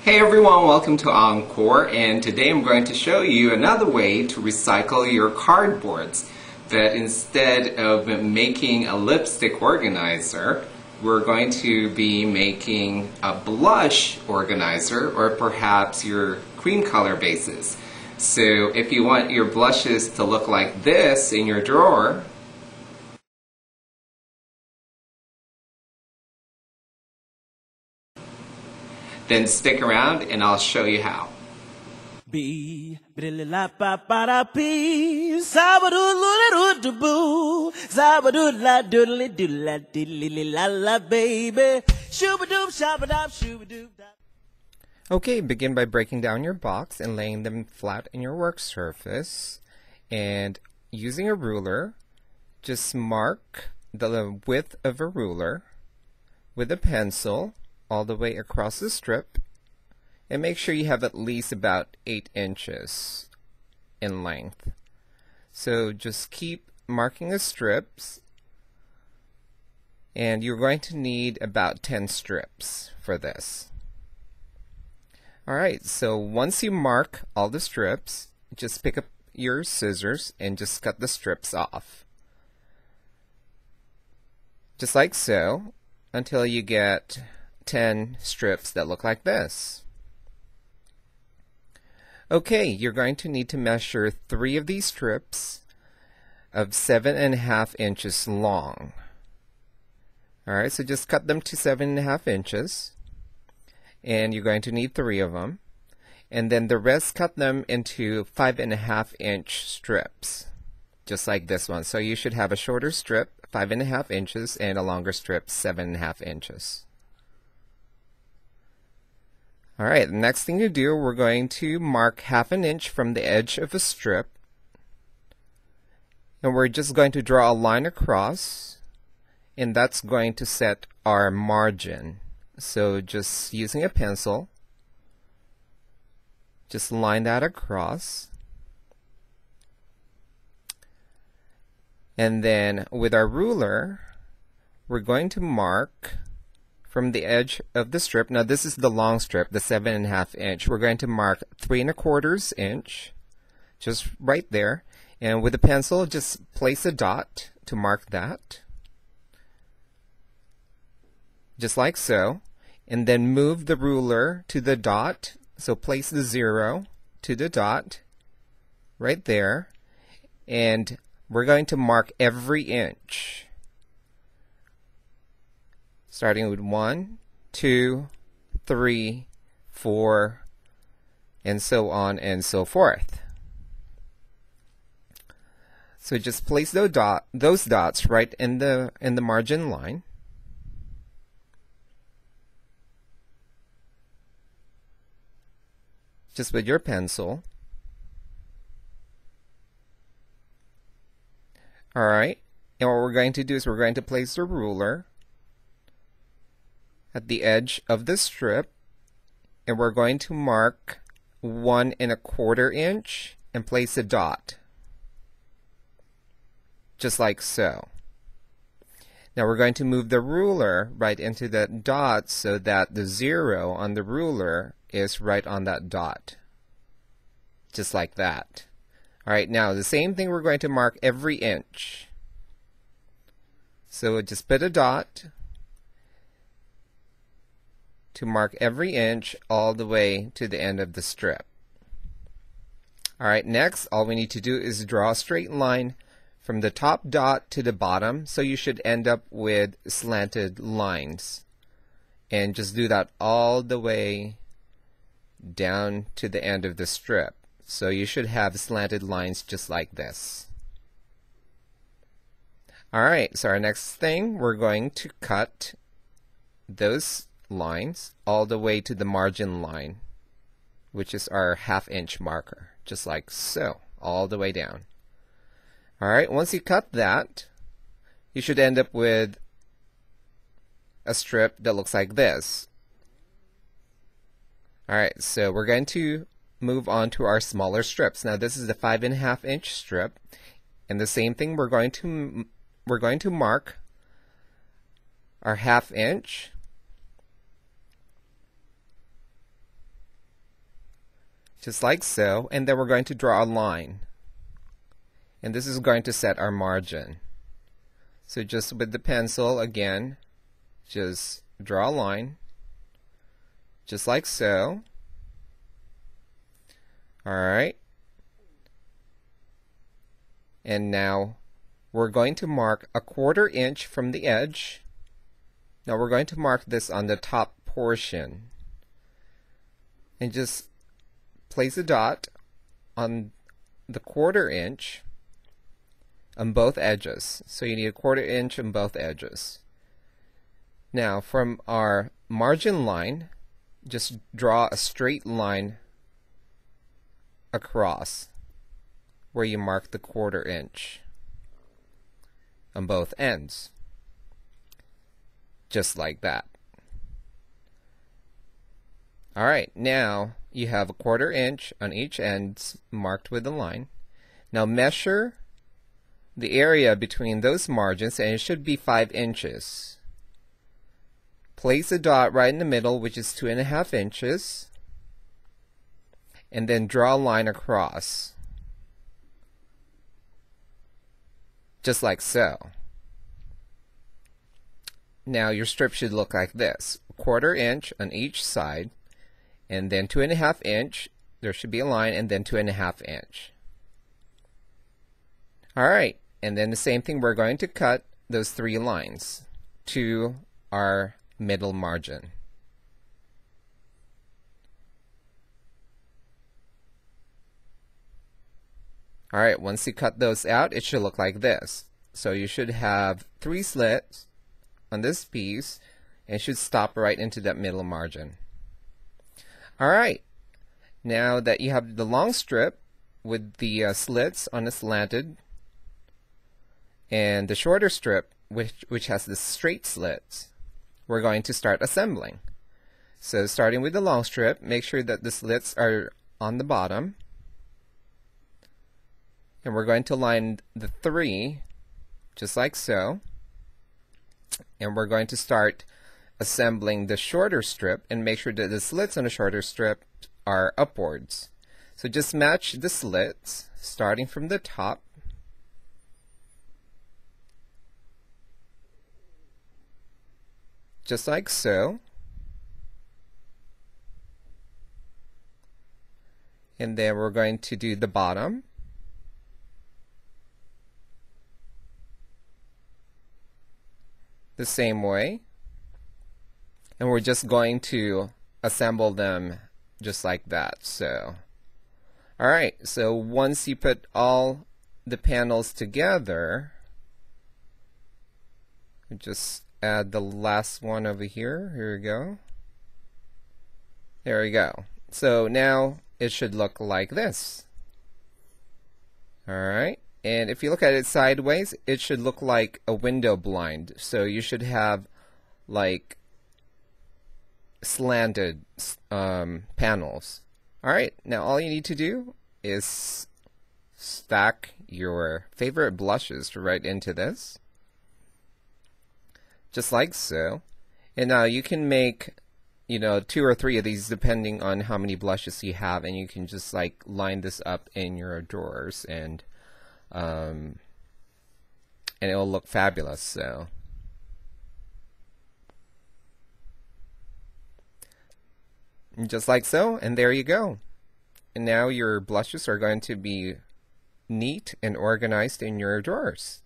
Hey everyone, welcome to Encore, and today I'm going to show you another way to recycle your cardboards. That instead of making a lipstick organizer, we're going to be making a blush organizer or perhaps your cream color bases. So if you want your blushes to look like this in your drawer, then stick around and I'll show you how. Okay, begin by breaking down your box and laying them flat in your work surface. And using a ruler, just mark the width of a ruler with a pencil all the way across the strip, and make sure you have at least about 8 inches in length. So just keep marking the strips, and you're going to need about 10 strips for this. Alright, so once you mark all the strips, just pick up your scissors and just cut the strips off. Just like so, until you get 10 strips that look like this. Okay, you're going to need to measure 3 of these strips of 7.5 inches long. Alright, so just cut them to 7.5 inches, and you're going to need 3 of them, and then the rest cut them into 5.5 inch strips, just like this one. So you should have a shorter strip, 5.5 inches, and a longer strip, 7.5 inches. Alright, the next thing to do, we're going to mark 1/2 inch from the edge of a strip, and we're just going to draw a line across, and that's going to set our margin. So just using a pencil, just line that across, and then with our ruler we're going to mark from the edge of the strip. Now this is the long strip, the 7.5 inch. We're going to mark 3.25 inch, just right there. And with a pencil, just place a dot to mark that, just like so. And then move the ruler to the dot. So place the 0 to the dot, right there. And we're going to mark every inch, starting with 1, 2, 3, 4, and so on and so forth. So just place those dots right in the margin line. Just with your pencil. Alright, and what we're going to do is we're going to place the ruler at the edge of the strip, and we're going to mark 1.25 inch and place a dot, just like so. Now we're going to move the ruler right into that dot so that the 0 on the ruler is right on that dot, just like that. Alright, now the same thing, we're going to mark every inch. So just put a dot to mark every inch all the way to the end of the strip. Alright, next all we need to do is draw a straight line from the top dot to the bottom, so you should end up with slanted lines. And just do that all the way down to the end of the strip. So you should have slanted lines just like this. Alright, so our next thing, we're going to cut those lines all the way to the margin line, which is our 1/2 inch marker, just like so, all the way down. Alright, once you cut that, you should end up with a strip that looks like this. Alright, so we're going to move on to our smaller strips. Now this is the 5.5 inch strip, and the same thing, we're going to mark our 1/2 inch just like so, and then we're going to draw a line. And this is going to set our margin. So just with the pencil, again, just draw a line, just like so. Alright. And now we're going to mark a 1/4 inch from the edge. Now we're going to mark this on the top portion. And just place a dot on the 1/4 inch on both edges. So you need a 1/4 inch on both edges. Now from our margin line, just draw a straight line across where you mark the 1/4 inch on both ends. Just like that. Alright, now you have a 1/4 inch on each end marked with a line. Now measure the area between those margins, and it should be 5 inches. Place a dot right in the middle, which is 2.5 inches, and then draw a line across, just like so. Now your strip should look like this: 1/4 inch on each side, and then 2.5 inch, there should be a line, and then 2.5 inch. Alright, and then the same thing, we're going to cut those 3 lines to our middle margin. Alright, once you cut those out, it should look like this. So you should have 3 slits on this piece, and it should stop right into that middle margin. Alright, now that you have the long strip with the slits on the slanted, and the shorter strip which has the straight slits, we're going to start assembling. So starting with the long strip, make sure that the slits are on the bottom, and we're going to line the 3 just like so, and we're going to start assembling the shorter strip, and make sure that the slits on the shorter strip are upwards. So just match the slits starting from the top, just like so, and then we're going to do the bottom, the same way, and we're just going to assemble them just like that. So alright, so once you put all the panels together, just add the last one over here. Here we go. There we go. So now it should look like this. Alright, and if you look at it sideways, it should look like a window blind. So you should have like slanted panels. Alright, now all you need to do is stack your favorite blushes right into this, just like so. And now you can make, 2 or 3 of these depending on how many blushes you have, and you can just like line this up in your drawers, and it will look fabulous. So just like so, and there you go. And now your blushes are going to be neat and organized in your drawers.